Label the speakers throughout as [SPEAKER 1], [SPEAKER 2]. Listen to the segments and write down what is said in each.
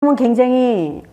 [SPEAKER 1] 보면 굉장히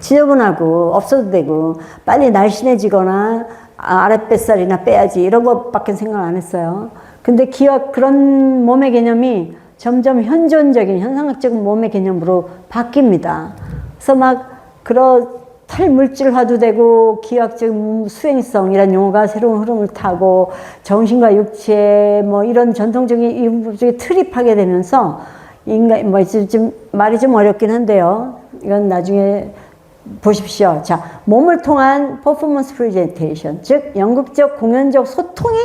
[SPEAKER 1] 지저분하고 없어도 되고 빨리 날씬해지거나 아랫뱃살이나 빼야지 이런 것밖에 생각 안 했어요. 근데 기억 그런 몸의 개념이 점점 현존적인 현상학적인 몸의 개념으로 바뀝니다. 그래서 막 그런 탈물질화도 되고 기하학적 수행성 이란 용어가 새로운 흐름을 타고 정신과 육체 뭐 이런 전통적인 이분법적인 틀이 파괴되면서 인간 뭐 좀 말이 좀 어렵긴 한데요. 이건 나중에 보십시오. 자, 몸을 통한 퍼포먼스 프레젠테이션, 즉 연극적 공연적 소통이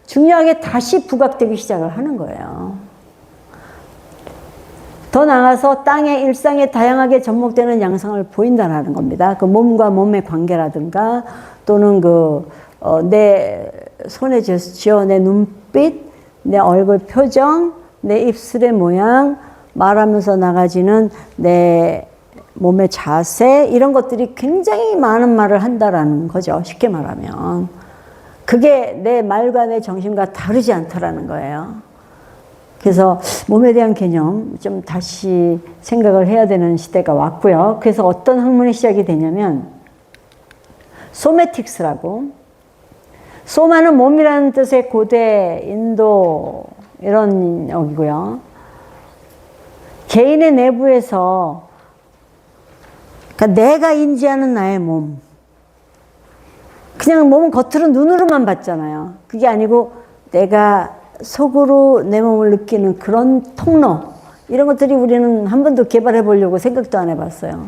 [SPEAKER 1] 중요하게 다시 부각되기 시작을 하는 거예요. 더 나아가서 땅의 일상에 다양하게 접목되는 양상을 보인다는 겁니다. 그 몸과 몸의 관계라든가 또는 내 손의 제스처, 내 눈빛, 내 얼굴 표정, 내 입술의 모양, 말하면서 나가지는 내 몸의 자세 이런 것들이 굉장히 많은 말을 한다라는 거죠. 쉽게 말하면. 그게 내 말과 내 정신과 다르지 않다라는 거예요. 그래서 몸에 대한 개념 좀 다시 생각을 해야 되는 시대가 왔고요. 그래서 어떤 학문이 시작이 되냐면 소매틱스라고, 소마는 몸이라는 뜻의 고대 인도 이런 여기고요. 개인의 내부에서 그러니까 내가 인지하는 나의 몸, 그냥 몸은 겉으로 눈으로만 봤잖아요. 그게 아니고 내가 속으로 내 몸을 느끼는 그런 통로, 이런 것들이 우리는 한 번도 개발해 보려고 생각도 안 해봤어요.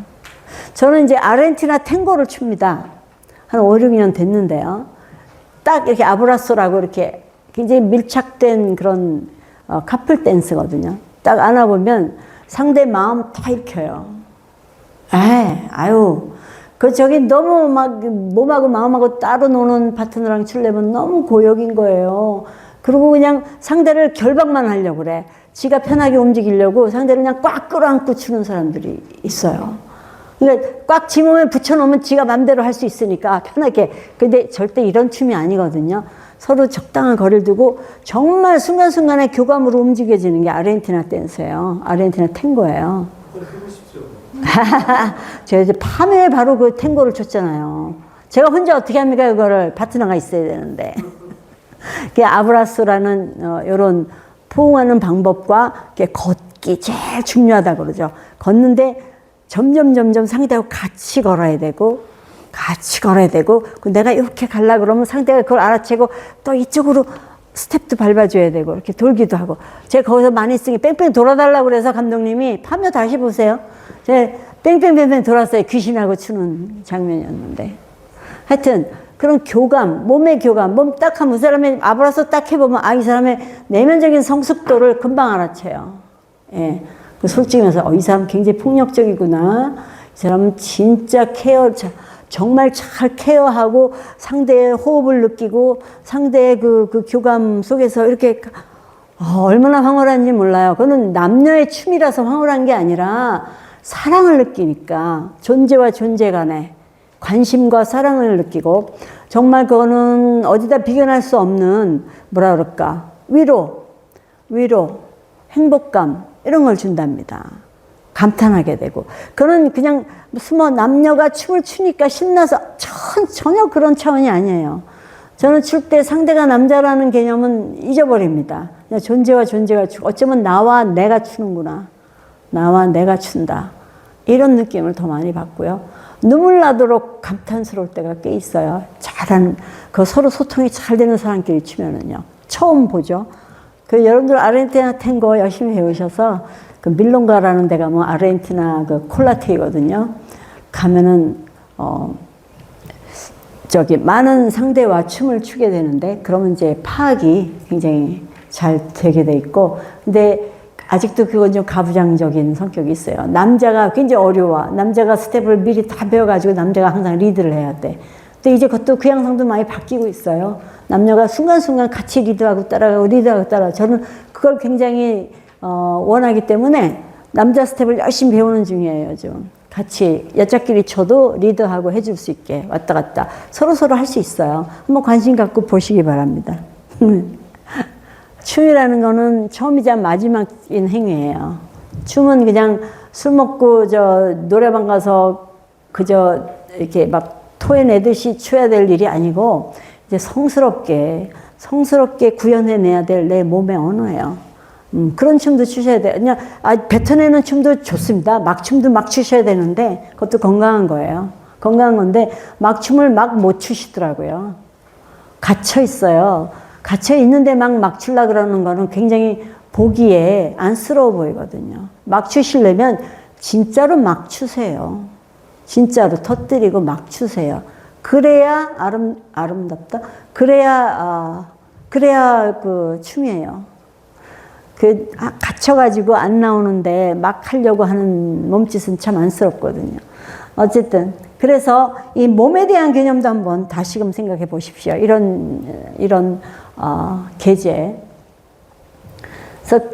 [SPEAKER 1] 저는 이제 아르헨티나 탱고를 춥니다. 한 5, 6년 됐는데요. 딱 이렇게 아브라소라고 이렇게 굉장히 밀착된 그런 카플 댄스거든요. 딱 안아보면 상대 마음 다 읽혀요. 저기 너무 막 몸하고 마음하고 따로 노는 파트너랑 추려면 너무 고역인 거예요. 그리고 그냥 상대를 결박만 하려고 그래. 지가 편하게 움직이려고 상대를 그냥 꽉 끌어안고 추는 사람들이 있어요. 그러니까 꽉 지 몸에 붙여놓으면 지가 맘대로 할 수 있으니까 편하게. 근데 절대 이런 춤이 아니거든요. 서로 적당한 거리를 두고 정말 순간순간에 교감으로 움직여지는 게 아르헨티나 댄스예요. 아르헨티나 탱고예요.
[SPEAKER 2] 해보십시오.
[SPEAKER 1] 제가 이제 밤에 바로 그 탱고를 췄잖아요. 제가 혼자 어떻게 합니까? 그거를 파트너가 있어야 되는데. 그 아브라스라는 이런 포옹하는 방법과 걷기 제일 중요하다고 그러죠. 걷는데 점점 상대하고 같이 걸어야 되고 내가 이렇게 가려고 그러면 상대가 그걸 알아채고 또 이쪽으로 스텝도 밟아줘야 되고 이렇게 돌기도 하고. 제가 거기서 많이 쓰기 뺑뺑 돌아달라고 그래서 감독님이 파묘 다시 보세요. 제가 뺑뺑 돌았어요. 귀신하고 추는 장면이었는데. 하여튼 그런 교감, 몸의 교감, 몸 딱 하면 그 사람의 아브라소 딱 해보면 이 사람의 내면적인 성숙도를 금방 알아채요. 예. 솔직히 말해서 이 사람 굉장히 폭력적이구나. 이 사람은 진짜 정말 잘 케어하고 상대의 호흡을 느끼고 상대의 그 교감 속에서 이렇게 얼마나 황홀한지 몰라요. 그거는 남녀의 춤이라서 황홀한 게 아니라 사랑을 느끼니까 존재와 존재 간에 관심과 사랑을 느끼고 정말 그거는 어디다 비견할 수 없는 뭐라 그럴까 위로, 행복감 이런 걸 준답니다. 감탄하게 되고. 그는 그냥 무슨 남녀가 춤을 추니까 신나서 전혀 그런 차원이 아니에요. 저는 출 때 상대가 남자라는 개념은 잊어버립니다. 그냥 존재와 존재가 어쩌면 나와 내가 추는구나. 나와 내가 춘다. 이런 느낌을 더 많이 받고요. 눈물 나도록 감탄스러울 때가 꽤 있어요. 서로 소통이 잘 되는 사람끼리 추면은요. 처음 보죠. 여러분들 아르헨티나 탱고 열심히 배우셔서 밀롱가라는 데가 아르헨티나 콜라테이거든요. 가면은, 많은 상대와 춤을 추게 되는데, 그러면 이제 파악이 굉장히 잘 되게 돼 있고, 근데 아직도 그건 좀 가부장적인 성격이 있어요. 남자가 굉장히 어려워. 남자가 스텝을 미리 다 배워가지고 남자가 항상 리드를 해야 돼. 근데 이제 그것도 그 양상도 많이 바뀌고 있어요. 남녀가 순간순간 같이 리드하고 따라가고 리드하고 따라가고. 저는 그걸 굉장히 원하기 때문에 남자 스텝을 열심히 배우는 중이에요. 좀 같이 여자끼리 쳐도 리드하고 해줄 수 있게 왔다 갔다 서로 할 수 있어요. 한번 관심 갖고 보시기 바랍니다. 춤이라는 거는 처음이자 마지막인 행위예요. 춤은 그냥 술 먹고 저 노래방 가서 그저 이렇게 막 토해내듯이 추야 될 일이 아니고 이제 성스럽게 구현해내야 될 내 몸의 언어예요. 그런 춤도 추셔야 돼요. 그냥 뱉어내는 춤도 좋습니다. 막춤도 막 추셔야 되는데 그것도 건강한 거예요. 건강한 건데 막춤을 막 못 추시더라고요. 갇혀 있어요. 갇혀 있는데 막 추려고 그러는 거는 굉장히 보기에 안쓰러워 보이거든요. 막 추시려면 진짜로 막 추세요. 진짜로 터뜨리고 막 추세요. 그래야 아름답다. 그래야 그 춤이에요. 갇혀가지고 안 나오는데 막 하려고 하는 몸짓은 참 안쓰럽거든요. 어쨌든 그래서 이 몸에 대한 개념도 한번 다시금 생각해 보십시오. 이런 계제. 그래서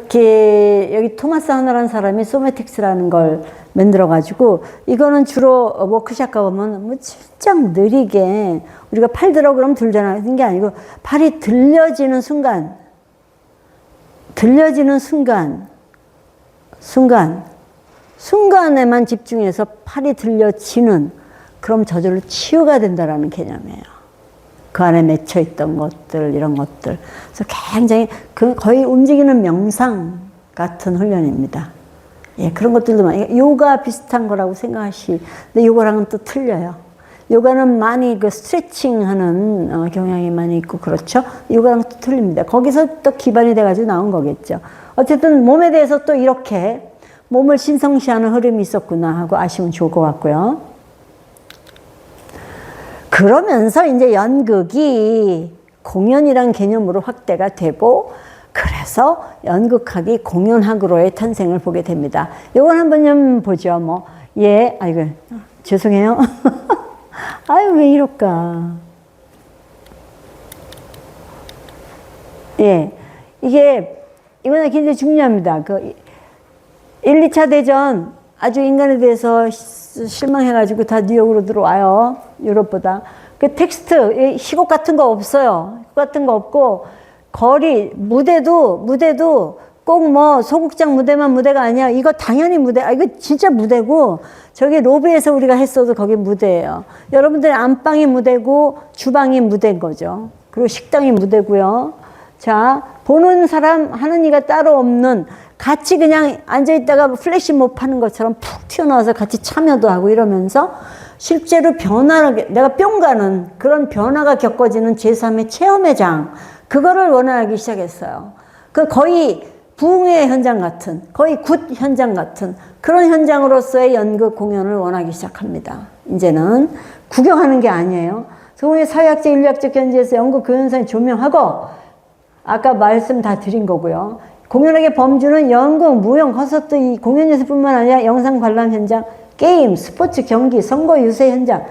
[SPEAKER 1] 여기 토마스 하너라는 사람이 소매틱스라는 걸 만들어가지고 이거는 주로 워크샵 가보면 뭐 진짜 느리게 우리가 팔 들어 그러면 들잖아요. 게 아니고 팔이 들려지는 순간에만 집중해서 팔이 들려지는 그럼 저절로 치유가 된다라는 개념이에요. 그 안에 맺혀있던 것들, 이런 것들. 그래서 굉장히 거의 움직이는 명상 같은 훈련입니다. 예, 그런 것들도 많이, 요가 비슷한 거라고 근데 요거랑은 또 틀려요. 요가는 많이 스트레칭 하는 경향이 많이 있고, 그렇죠? 요가랑 또 틀립니다. 거기서 또 기반이 돼가지고 나온 거겠죠. 어쨌든 몸에 대해서 또 이렇게 몸을 신성시하는 흐름이 있었구나 하고 아시면 좋을 것 같고요. 그러면서 이제 연극이 공연이란 개념으로 확대가 되고, 그래서 연극학이 공연학으로의 탄생을 보게 됩니다. 요건 한번 좀 보죠. 아이고, 죄송해요. 아유, 왜 이럴까. 예. 이거는 굉장히 중요합니다. 1, 2차 대전 아주 인간에 대해서 실망해가지고 다 뉴욕으로 들어와요. 유럽보다. 그 텍스트, 희곡 같은 거 없어요. 희곡 같은 거 없고, 무대도 꼭 소극장 무대만 무대가 아니야. 이거 당연히 이거 진짜 무대고, 저기 로비에서 우리가 했어도 거기 무대예요. 여러분들 안방이 무대고, 주방이 무대인 거죠. 그리고 식당이 무대고요. 자, 보는 사람 하는 이가 따로 없는, 같이 그냥 앉아있다가 플래시몹 하는 것처럼 푹 튀어나와서 같이 참여도 하고 이러면서 실제로 내가 뿅 가는 그런 변화가 겪어지는 제3의 체험의 장, 그거를 원하기 시작했어요. 거의 부흥의 현장 같은, 거의 굿 현장 같은 그런 현장으로서의 연극 공연을 원하기 시작합니다. 이제는 구경하는 게 아니에요. 그래서 사회학적, 인류학적 견지에서 연극 그 현상을 조명하고, 아까 말씀 다 드린 거고요. 공연학의 범주는 연극, 무용, 콘서트, 이 공연 예술뿐만 아니라 영상 관람 현장, 게임, 스포츠, 경기, 선거 유세 현장.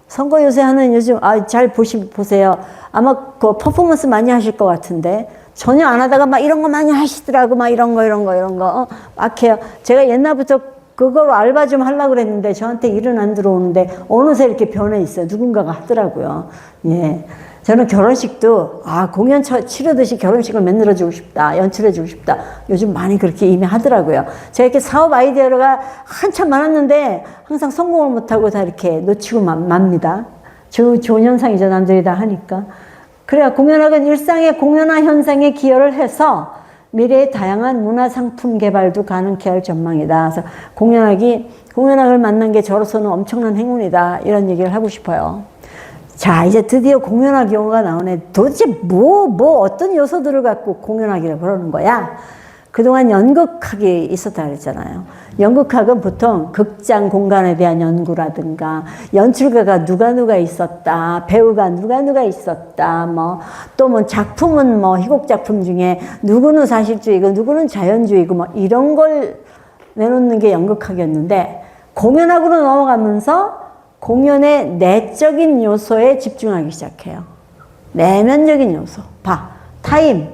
[SPEAKER 1] 선거 유세하는 요즘 잘 보세요. 아마 퍼포먼스 많이 하실 것 같은데 전혀 안 하다가 막 이런 거 많이 하시더라고. 막 이런 거 막 해요. 제가 옛날부터 그거로 알바 좀 하려고 그랬는데 저한테 일은 안 들어오는데 어느새 이렇게 변해 있어요. 누군가가 하더라고요. 예. 저는 결혼식도 공연 치르듯이 결혼식을 만들어주고 싶다, 연출해주고 싶다. 요즘 많이 그렇게 이미 하더라고요. 제가 이렇게 사업 아이디어가 한참 많았는데 항상 성공을 못하고 다 이렇게 놓치고 맙니다. 좋은 현상이죠. 남들이 다 하니까. 그래야 공연학은 일상의 공연화 현상에 기여를 해서 미래의 다양한 문화 상품 개발도 가능케 할 전망이다. 그래서 공연학을 만난 게 저로서는 엄청난 행운이다. 이런 얘기를 하고 싶어요. 자, 이제 드디어 공연학 용어가 나오네. 도대체 어떤 요소들을 갖고 공연학이라고 그러는 거야? 그동안 연극학이 있었다 그랬잖아요. 연극학은 보통 극장 공간에 대한 연구라든가, 연출가가 누가 있었다, 배우가 누가 있었다, 또 작품은 희곡 작품 중에 누구는 사실주의고, 누구는 자연주의고, 이런 걸 내놓는 게 연극학이었는데, 공연학으로 넘어가면서 공연의 내적인 요소에 집중하기 시작해요. 내면적인 요소. 타임.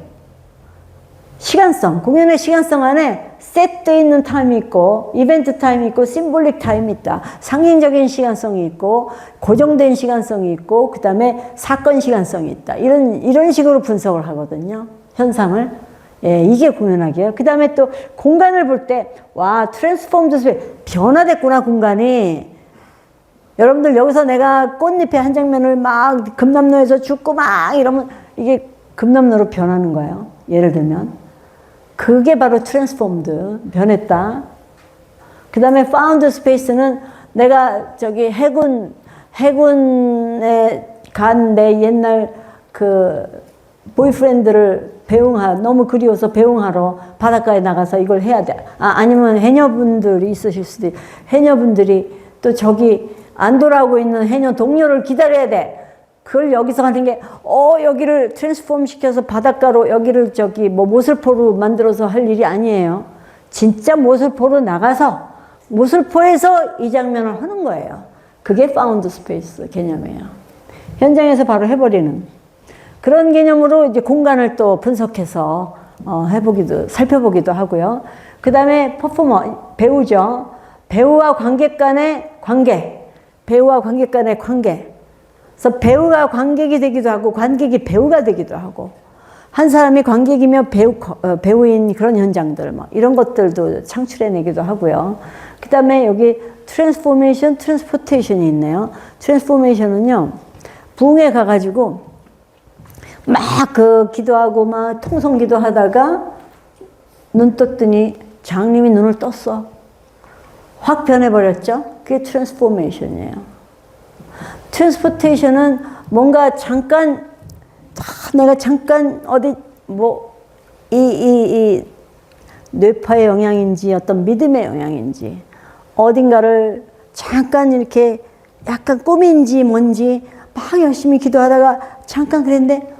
[SPEAKER 1] 시간성. 공연의 시간성 안에 셋돼 있는 타임이 있고, 이벤트 타임이 있고, 심볼릭 타임이 있다. 상징적인 시간성이 있고, 고정된 시간성이 있고, 그 다음에 사건 시간성이 있다. 이런 식으로 분석을 하거든요. 현상을. 예, 이게 공연학이에요. 그 다음에 또 공간을 볼 때, 와, 트랜스폼드 스페이스, 변화됐구나, 공간이. 여러분들 여기서 내가 꽃잎의 한 장면을 막 금남로에서 죽고 막 이러면 이게 금남로로 변하는 거예요. 예를 들면. 그게 바로 트랜스폼드, 변했다. 그 다음에 파운드 스페이스는 내가 저기 해군에 간 내 옛날 그 보이프렌드를 너무 그리워서 배웅하러 바닷가에 나가서 이걸 해야 돼. 아니면 해녀분들이 있으실 수도 있고, 해녀분들이 또 저기 안 돌아오고 있는 해녀 동료를 기다려야 돼. 그걸 여기서 하는 게, 여기를 트랜스폼 시켜서 바닷가로 여기를 저기 뭐 모슬포로 만들어서 할 일이 아니에요. 진짜 모슬포로 나가서 모슬포에서 이 장면을 하는 거예요. 그게 파운드 스페이스 개념이에요. 현장에서 바로 해버리는 그런 개념으로 이제 공간을 또 분석해서 살펴보기도 하고요. 그 다음에 퍼포머, 배우죠. 배우와 관객 간의 관계. 배우와 관객 간의 관계. 그래서 배우가 관객이 되기도 하고 관객이 배우가 되기도 하고 한 사람이 관객이며 배우인 그런 현장들 뭐 이런 것들도 창출해내기도 하고요. 그 다음에 여기 트랜스포메이션, 트랜스포테이션이 있네요. 트랜스포메이션은요, 부흥회 가가지고 막 기도하고 막 통성기도 하다가 눈 떴더니 장님이 눈을 떴어. 확 변해버렸죠? 그게 트랜스포메이션이에요. 트랜스포테이션은 뭔가 잠깐, 내가 잠깐 어디 이 뇌파의 영향인지 어떤 믿음의 영향인지 어딘가를 잠깐 이렇게 약간 꿈인지 뭔지 막 열심히 기도하다가 잠깐 그랬는데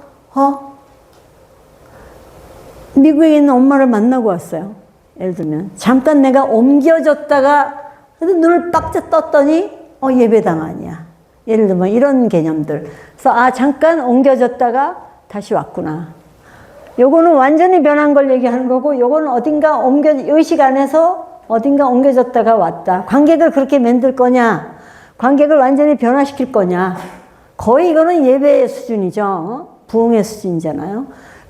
[SPEAKER 1] 미국에 있는 엄마를 만나고 왔어요. 예를 들면 잠깐 내가 옮겨졌다가 눈을 빡 떴더니 예배당 아니야. 예를 들면 이런 개념들. 그래서 잠깐 옮겨졌다가 다시 왔구나. 요거는 완전히 변한 걸 얘기하는 거고, 요거는 어딘가 의식 안에서 어딘가 옮겨졌다가 왔다. 관객을 그렇게 만들 거냐? 관객을 완전히 변화시킬 거냐? 거의 이거는 예배의 수준이죠. 부흥의 수준이잖아요.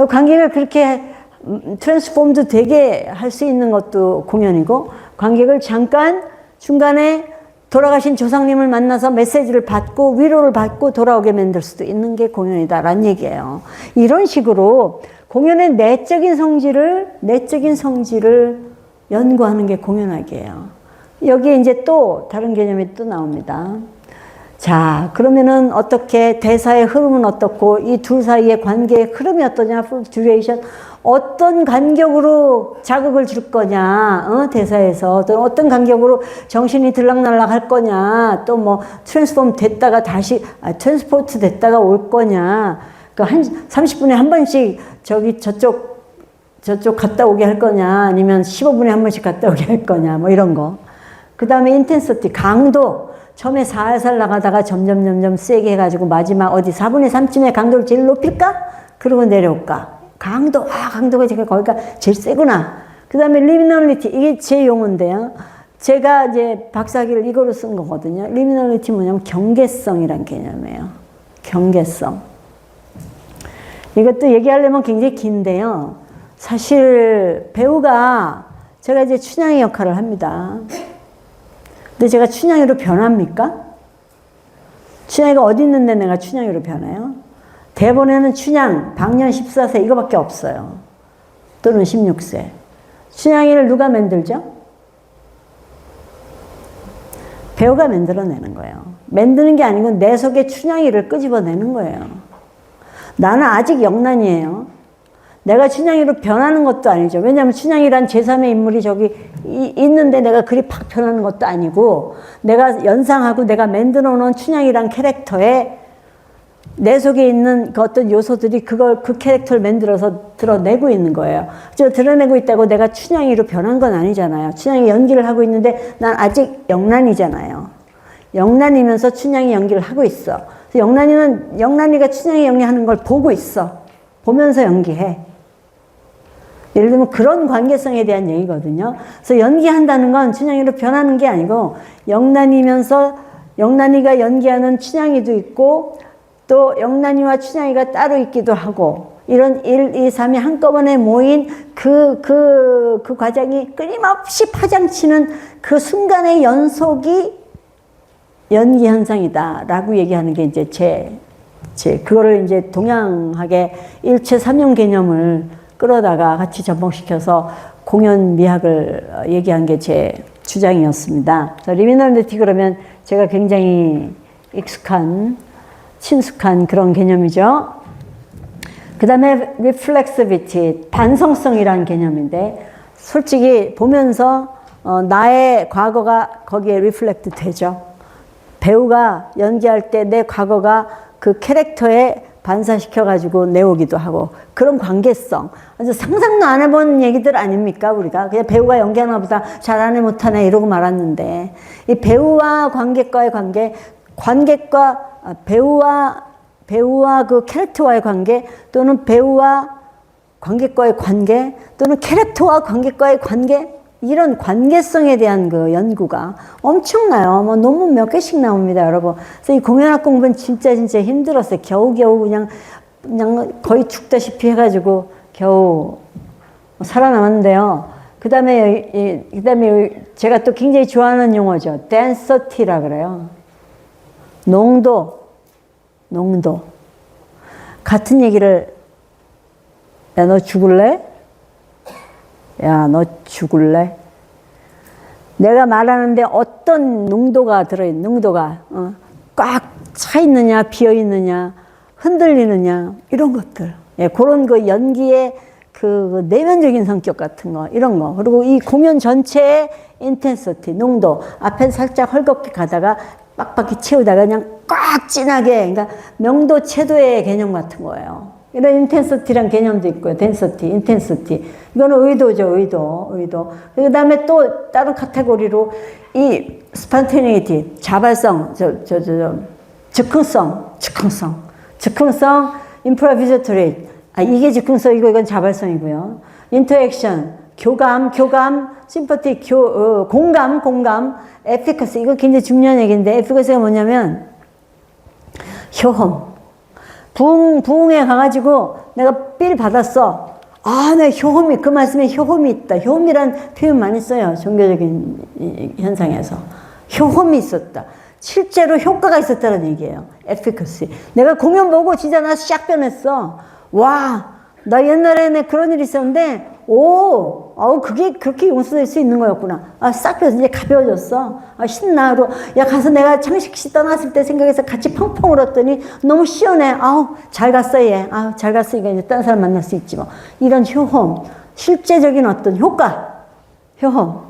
[SPEAKER 1] 관객을 그렇게 트랜스폼도 되게 할 수 있는 것도 공연이고, 관객을 잠깐 중간에 돌아가신 조상님을 만나서 메시지를 받고 위로를 받고 돌아오게 만들 수도 있는 게 공연이다라는 얘기예요. 이런 식으로 공연의 내적인 성질을 연구하는 게 공연학이에요. 여기에 이제 또 다른 개념이 또 나옵니다. 자, 그러면은 어떻게 대사의 흐름은 어떻고 이 둘 사이의 관계의 흐름이 어떠냐, 듀레이션, 어떤 간격으로 자극을 줄 거냐, 대사에서 또 어떤 간격으로 정신이 들락날락 할 거냐, 또 뭐 트랜스폼 됐다가 다시 트랜스포트 됐다가 올 거냐, 그 30분에 한 번씩 저쪽 갔다 오게 할 거냐, 아니면 15분에 한 번씩 갔다 오게 할 거냐, 뭐 이런 거. 그 다음에 인텐시티, 강도. 처음에 살살 나가다가 점점 세게 해가지고 마지막 어디 4분의 3쯤에 강도를 제일 높일까? 그러고 내려올까? 강도가 제가 거기가 제일 세구나. 그 다음에 리미널리티, 이게 제 용어인데요. 제가 이제 박사학위를 이거로 쓴 거거든요. 리미널리티 뭐냐면 경계성이란 개념이에요. 경계성. 이것도 얘기하려면 굉장히 긴데요. 사실 배우가 제가 이제 춘향이 역할을 합니다. 근데 제가 춘향이로 변합니까? 춘향이가 어디 있는데 내가 춘향이로 변해요? 대본에는 춘향, 방년 14세 이거밖에 없어요. 또는 16세. 춘향이를 누가 만들죠? 배우가 만들어내는 거예요. 만드는 게 아니고 내 속에 춘향이를 끄집어내는 거예요. 나는 아직 영란이에요. 내가 춘향이로 변하는 것도 아니죠. 왜냐하면 춘향이란 제3의 인물이 저기 있는데 내가 그리 팍 변하는 것도 아니고, 내가 연상하고 내가 만들어 놓은 춘향이란 캐릭터에 내 속에 있는 그 어떤 요소들이 그 캐릭터를 만들어서 드러내고 있는 거예요. 저 드러내고 있다고 내가 춘향이로 변한 건 아니잖아요. 춘향이 연기를 하고 있는데 난 아직 영란이잖아요. 영란이면서 춘향이 연기를 하고 있어. 그래서 영란이가 춘향이 연기하는 걸 보고 있어. 보면서 연기해. 예를 들면 그런 관계성에 대한 얘기거든요. 그래서 연기한다는 건 춘향이로 변하는 게 아니고, 영란이면서 영란이가 연기하는 춘향이도 있고 또 영란이와 춘향이가 따로 있기도 하고, 이런 1, 2, 3이 한꺼번에 모인 그 과정이 끊임없이 파장치는 그 순간의 연속이 연기 현상이다라고 얘기하는 게 이제 그거를 이제 동양학의 일체 삼용 개념을 끌어다가 같이 접목시켜서 공연 미학을 얘기한 게 제 주장이었습니다. 리미널 뮤티 그러면 제가 굉장히 친숙한 그런 개념이죠. 그 다음에 reflexivity, 반성성이라는 개념인데 솔직히 보면서 나의 과거가 거기에 reflect 되죠. 배우가 연기할 때 내 과거가 그 캐릭터에 반사시켜가지고 내오기도 하고 그런 관계성 아주 상상도 안 해본 얘기들 아닙니까 우리가 그냥 배우가 연기하나 보다 잘하네 못하네 이러고 말았는데 이 배우와 관객과의 관객과 배우와 그 캐릭터와의 관계 또는 배우와 관객과의 관계 또는 캐릭터와 관객과의 관계 이런 관계성에 대한 그 연구가 엄청나요. 뭐 논문 몇 개씩 나옵니다, 여러분. 그래서 이 공연학 공부는 진짜 힘들었어요. 겨우겨우 그냥 거의 죽다시피 해가지고 겨우 살아남았는데요. 그 다음에 제가 또 굉장히 좋아하는 용어죠. density라 그래요. 농도. 같은 얘기를, 야, 너 죽을래? 야, 너 죽을래? 내가 말하는데 어떤 농도가 꽉 차 있느냐, 비어 있느냐, 흔들리느냐, 이런 것들. 예, 그런 그 연기의 그 내면적인 성격 같은 거, 이런 거. 그리고 이 공연 전체의 인텐시티, 농도. 앞에 살짝 헐겁게 가다가 빡빡이 채우다가 그냥 꽉 진하게, 그러니까 명도, 채도의 개념 같은 거예요. 이런 인텐시티란 개념도 있고요. 덴시티, 인텐시티. 이거는 의도죠, 의도. 그 다음에 또 다른 카테고리로 이 스판테니티, 자발성, 즉흥성, 임프로비제토리. 이게 즉흥성이고 이건 자발성이고요. 인터액션, 교감, 심퍼티, 공감, 에피커시. 이거 굉장히 중요한 얘기인데 에피커시가 뭐냐면 효험. 부흥에 가가지고 내가 삘 받았어. 내 효험이, 그 말씀에 효험이 있다. 효험이란 표현 많이 써요. 종교적인 현상에서. 효험이 있었다. 실제로 효과가 있었다는 얘기예요. efficacy. 내가 공연 보고 진짜 나 샥 변했어. 와, 나 옛날에는 그런 일이 있었는데, 그게 그렇게 용서될 수 있는 거였구나. 싹 펴서 이제 가벼워졌어. 신나. 야, 가서 내가 창식씨 떠났을 때 생각해서 같이 펑펑 울었더니 너무 시원해. 잘 갔어, 얘. 잘 갔으니까 이제 다른 사람 만날 수 있지 뭐. 이런 효험. 실제적인 어떤 효험.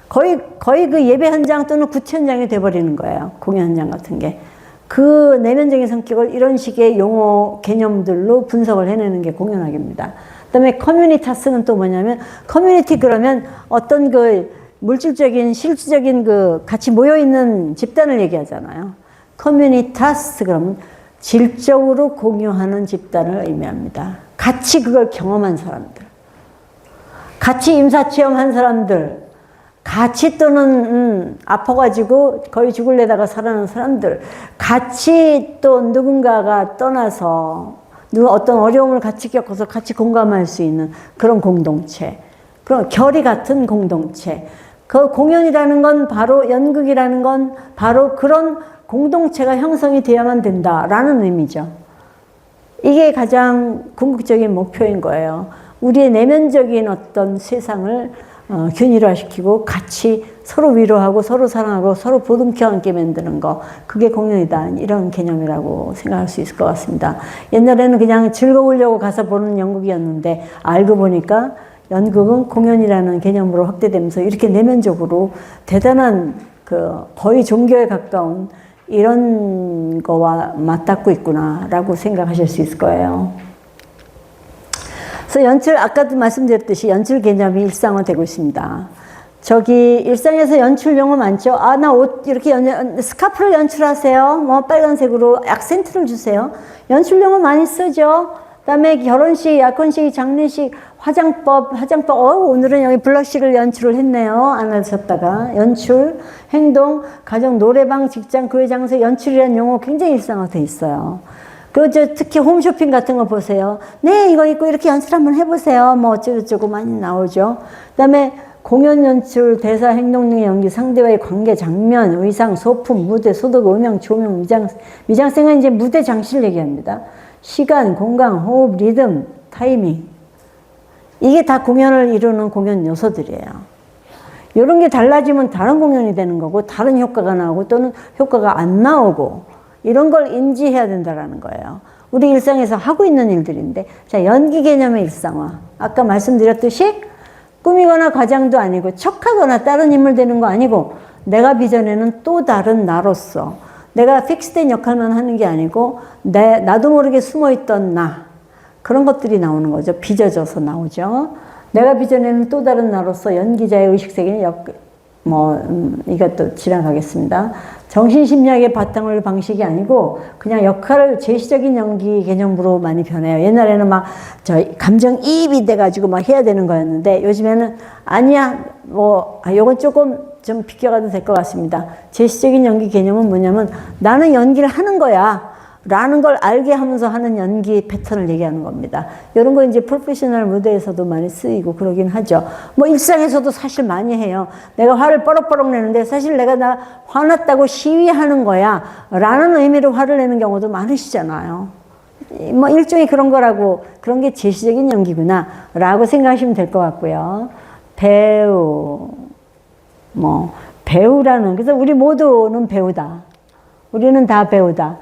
[SPEAKER 1] 거의 그 예배 현장 또는 구체 현장이 돼버리는 거예요. 공연 현장 같은 게. 그 내면적인 성격을 이런 식의 용어, 개념들로 분석을 해내는 게 공연학입니다. 그 다음에 커뮤니타스는 또 뭐냐면, 커뮤니티 그러면 어떤 그 물질적인, 실질적인 그 같이 모여있는 집단을 얘기하잖아요. 커뮤니타스 그러면 질적으로 공유하는 집단을 의미합니다. 같이 그걸 경험한 사람들. 같이 임사체험한 사람들. 같이 또는 아파가지고 거의 죽을래다가 살아난 사람들. 같이 또 누군가가 떠나서 어떤 어려움을 같이 겪어서 같이 공감할 수 있는 그런 공동체. 그런 결이 같은 공동체. 그 공연이라는 건 바로 연극이라는 건 바로 그런 공동체가 형성이 되어야만 된다라는 의미죠. 이게 가장 궁극적인 목표인 거예요. 우리의 내면적인 어떤 세상을 균일화시키고 같이 서로 위로하고 서로 사랑하고 서로 보듬켜 함께 만드는 거, 그게 공연이다, 이런 개념이라고 생각할 수 있을 것 같습니다. 옛날에는 그냥 즐거우려고 가서 보는 연극이었는데 알고 보니까 연극은 공연이라는 개념으로 확대되면서 이렇게 내면적으로 대단한 거의 종교에 가까운 이런 거와 맞닿고 있구나라고 생각하실 수 있을 거예요. 그래서 연출, 아까도 말씀드렸듯이 연출 개념이 일상화되고 있습니다. 일상에서 연출 용어 많죠? 나 옷 이렇게 스카프를 연출하세요. 뭐 빨간색으로 악센트를 주세요. 연출 용어 많이 쓰죠? 그 다음에 결혼식, 약혼식, 장례식, 화장법, 오늘은 여기 블러식을 연출을 했네요. 안 하셨다가. 연출, 행동, 가정, 노래방, 직장, 교회 장소, 연출이라는 용어 굉장히 일상화되어 있어요. 특히 홈쇼핑 같은 거 보세요. 네, 이거 입고 이렇게 연출 한번 해보세요. 뭐 어쩌고저쩌고 많이 나오죠. 그 다음에 공연 연출, 대사, 행동 등 연기, 상대와의 관계, 장면, 의상, 소품, 무대, 소독, 음향, 조명, 미장센은 이제 무대 장치를 얘기합니다. 시간, 공간, 호흡, 리듬, 타이밍. 이게 다 공연을 이루는 공연 요소들이에요. 이런 게 달라지면 다른 공연이 되는 거고, 다른 효과가 나오고, 또는 효과가 안 나오고, 이런 걸 인지해야 된다는 거예요. 우리 일상에서 하고 있는 일들인데, 자, 연기 개념의 일상화. 아까 말씀드렸듯이, 꾸미거나 과장도 아니고, 척하거나 다른 인물 되는 거 아니고, 내가 빚어내는 또 다른 나로서, 내가 픽스된 역할만 하는 게 아니고, 나도 모르게 숨어있던 나. 그런 것들이 나오는 거죠. 빚어져서 나오죠. 내가 빚어내는 또 다른 나로서 연기자의 의식세계는 이것도 지나가겠습니다. 정신심리학의 바탕을 방식이 아니고 그냥 역할을 제시적인 연기 개념으로 많이 변해요. 옛날에는 막 감정이입이 돼가지고 막 해야 되는 거였는데 요즘에는 아니야, 요건 조금 좀 비껴가도 될 것 같습니다. 제시적인 연기 개념은 뭐냐면 나는 연기를 하는 거야. 라는 걸 알게 하면서 하는 연기 패턴을 얘기하는 겁니다. 이런 거 이제 프로페셔널 무대에서도 많이 쓰이고 그러긴 하죠. 뭐 일상에서도 사실 많이 해요. 내가 화를 뻐럭뻐럭 내는데 사실 내가 나 화났다고 시위하는 거야. 라는 의미로 화를 내는 경우도 많으시잖아요. 뭐 일종의 그런 거라고, 그런 게 제시적인 연기구나. 라고 생각하시면 될 것 같고요. 배우라는, 그래서 우리 모두는 배우다. 우리는 다 배우다.